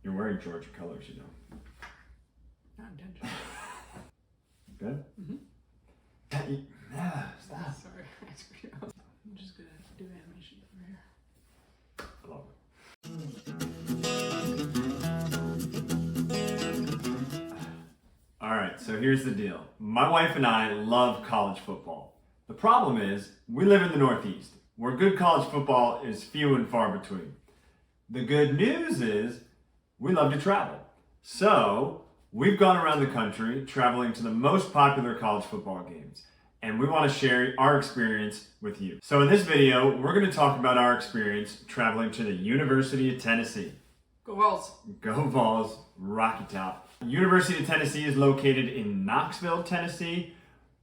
You're wearing Georgia colors, you know. Not intentional. Good? Mm-hmm. Yeah, stop. Sorry, I screwed up. I'm just gonna do animation over here. I love it. All right, so here's the deal. My wife and I love college football. The problem is, we live in the Northeast, where good college football is few and far between. The good news is, we love to travel. So, we've gone around the country traveling to the most popular college football games, and we want to share our experience with you. So in this video, we're going to talk about our experience traveling to the University of Tennessee. Go Vols. Go Vols, Rocky Top. University of Tennessee is located in Knoxville, Tennessee.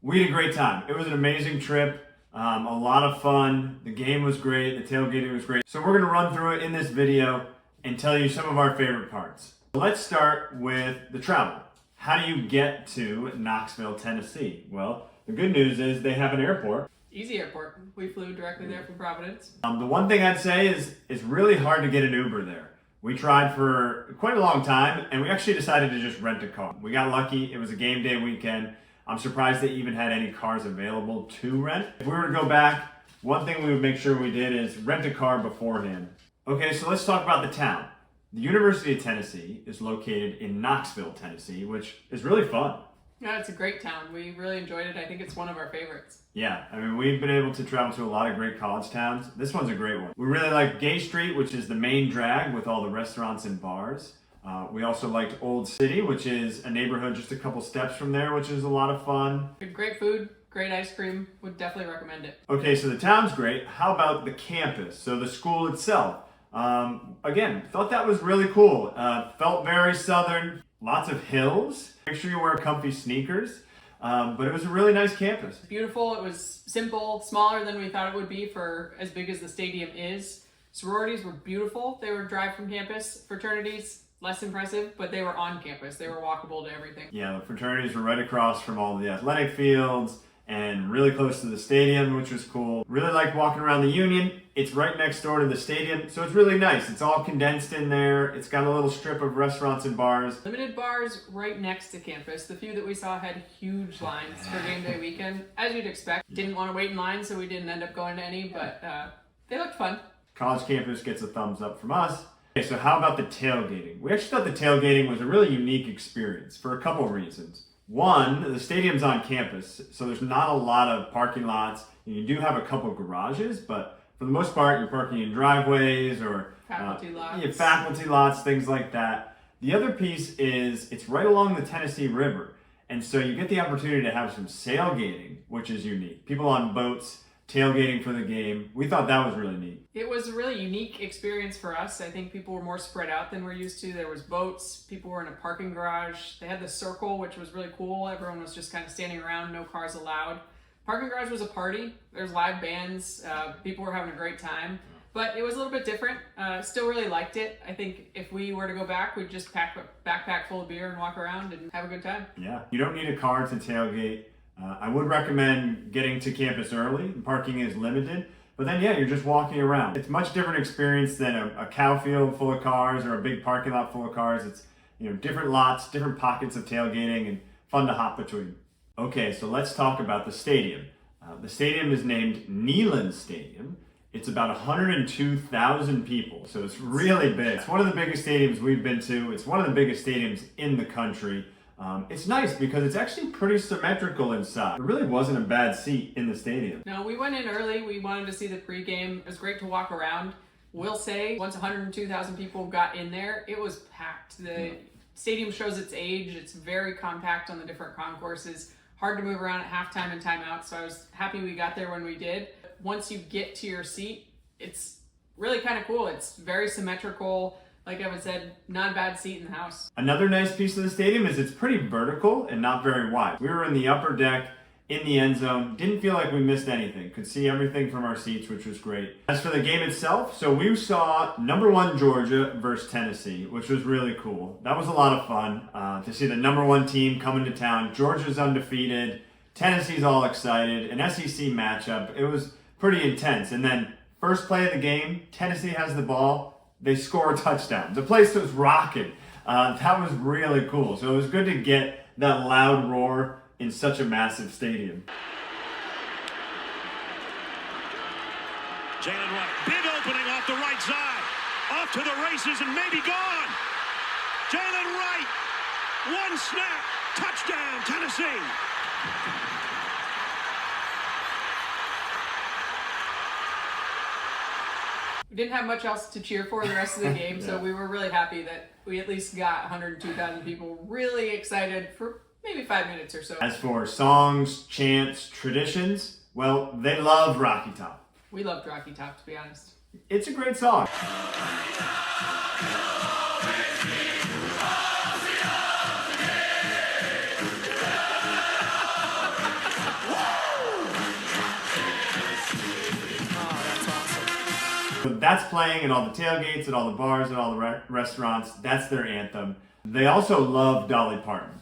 We had a great time. It was an amazing trip, a lot of fun. The game was great, the tailgating was great. So we're going to run through it in this video and tell you some of our favorite parts. Let's start with the travel. How do you get to Knoxville, Tennessee? Well, the good news is they have an airport. Easy airport. We flew directly there from Providence. The one thing I'd say is it's really hard to get an Uber there. We tried for quite a long time, and we actually decided to just rent a car. We got lucky. It was a game day weekend. I'm surprised they even had any cars available to rent. If we were to go back, one thing we would make sure we did is rent a car beforehand. Okay, so let's talk about the town. The University of Tennessee is located in Knoxville, Tennessee, which is really fun. Yeah, it's a great town. We really enjoyed it. I think it's one of our favorites. Yeah, I mean, we've been able to travel to a lot of great college towns. This one's a great one. We really like Gay Street, which is the main drag with all the restaurants and bars. We also liked Old City, which is a neighborhood just a couple steps from there, which is a lot of fun. Great food, great ice cream. Would definitely recommend it. Okay, so the town's great. How about the campus? So the school itself. Again, thought that was really cool. Felt very southern, lots of hills. Make sure you wear comfy sneakers. But it was a really nice campus. Beautiful. It was simple, smaller than we thought it would be for as big as the stadium is. Sororities were beautiful. They were drive from campus. Fraternities, less impressive, but they were on campus. They were walkable to everything. Yeah, the fraternities were right across from all the athletic fields and really close to the stadium, which was cool. Really liked walking around the Union. It's right next door to the stadium, so it's really nice. It's all condensed in there. It's got a little strip of restaurants and bars. Limited bars right next to campus. The few that we saw had huge lines for game day weekend, as you'd expect. Didn't want to wait in line, so we didn't end up going to any, but they looked fun. College campus gets a thumbs up from us. Okay, so how about the tailgating? We actually thought the tailgating was a really unique experience for a couple of reasons. One, the stadium's on campus, so there's not a lot of parking lots. You do have a couple of garages, but for the most part, you're parking in driveways or faculty lots. Yeah, faculty lots, things like that. The other piece is it's right along the Tennessee River, and so you get the opportunity to have some sailgating, which is unique. People on boats tailgating for the game. We thought that was really neat. It was a really unique experience for us. I think people were more spread out than we're used to. There was boats, people were in a parking garage. They had the circle, which was really cool. Everyone was just kind of standing around, no cars allowed. Parking garage was a party. There's live bands. People were having a great time. But it was a little bit different. Still really liked it. I think if we were to go back, we'd just pack a backpack full of beer and walk around and have a good time. Yeah, you don't need a car to tailgate. I would recommend getting to campus early. Parking is limited. But then, yeah, you're just walking around. It's a much different experience than a cow field full of cars or a big parking lot full of cars. It's, you know, different lots, different pockets of tailgating, and fun to hop between. Okay, so let's talk about the stadium. The stadium is named Neyland Stadium. It's about 102,000 people, so it's really big. It's one of the biggest stadiums we've been to. It's one of the biggest stadiums in the country. It's nice because it's actually pretty symmetrical inside. There really wasn't a bad seat in the stadium. No, we went in early. We wanted to see the pregame. It was great to walk around. We'll say once 102,000 people got in there, it was packed. The stadium shows its age. It's very compact on the different concourses. Hard to move around at halftime and timeout, so I was happy we got there when we did. Once you get to your seat, it's really kind of cool. It's very symmetrical. Like Evan said, not a bad seat in the house. Another nice piece of the stadium is it's pretty vertical and not very wide. We were in the upper deck, in the end zone. Didn't feel like we missed anything. Could see everything from our seats, which was great. As for the game itself, so we saw number 1 Georgia versus Tennessee, which was really cool. That was a lot of fun to see the number 1 team come into town. Georgia's undefeated. Tennessee's all excited. An SEC matchup. It was pretty intense. And then first play of the game, Tennessee has the ball. they score a touchdown. The place was rocking. That was really cool. So it was good to get that loud roar in such a massive stadium. Jalen Wright, big opening off the right side. Off to the races and maybe gone. Jalen Wright, one snap, touchdown, Tennessee. We didn't have much else to cheer for the rest of the game, so we were really happy that we at least got 102,000 people really excited for maybe 5 minutes or so. As for songs, chants, traditions, well, they loved Rocky Top. We loved Rocky Top, to be honest. It's a great song. So that's playing at all the tailgates, at all the bars, at all the restaurants. That's their anthem. They also love Dolly Parton.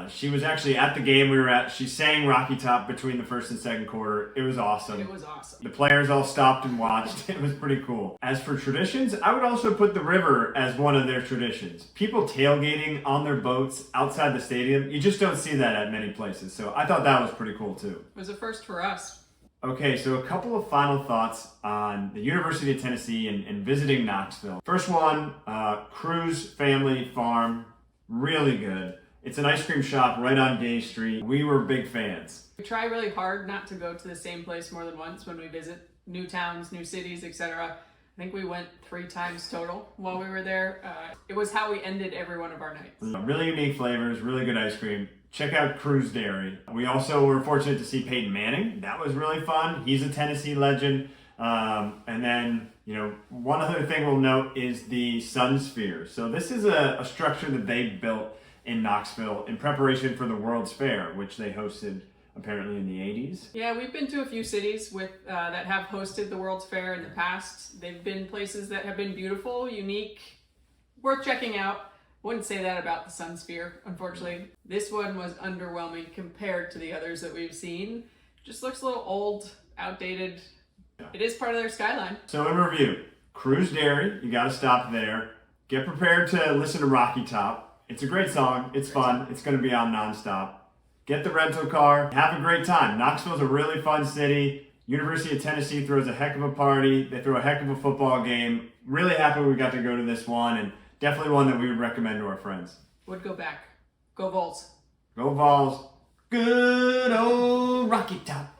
She was actually at the game we were at. She sang Rocky Top between the first and second quarter. It was awesome. It was awesome. The players all stopped and watched. It was pretty cool. As for traditions, I would also put the river as one of their traditions. People tailgating on their boats outside the stadium. You just don't see that at many places. So I thought that was pretty cool too. It was a first for us. Okay, so a couple of final thoughts on the University of Tennessee and visiting Knoxville. First one, Cruz Family Farm, really good. It's an ice cream shop right on Gay Street. We were big fans. We try really hard not to go to the same place more than once when we visit new towns, new cities, etc. I think we went 3 times total while we were there. It was how we ended every one of our nights. Really unique flavors, really good ice cream. Check out Cruz Dairy. We also were fortunate to see Peyton Manning. That was really fun. He's a Tennessee legend. And then, one other thing we'll note is the Sun Sphere. So this is a structure that they built in Knoxville in preparation for the World's Fair, which they hosted apparently in the 80s. Yeah, we've been to a few cities that have hosted the World's Fair in the past. They've been places that have been beautiful, unique, worth checking out. Wouldn't say that about the Sun Sphere, unfortunately. This one was underwhelming compared to the others that we've seen. Just looks a little old, outdated. Yeah. It is part of their skyline. So in review, Cruz Dairy, you gotta stop there. Get prepared to listen to Rocky Top. It's a great song, it's fun, it's gonna be on nonstop. Get the rental car, have a great time. Knoxville's a really fun city. University of Tennessee throws a heck of a party. They throw a heck of a football game. Really happy we got to go to this one, and definitely one that we would recommend to our friends. Would go back. Go Vols. Go Vols. Good old Rocky Top.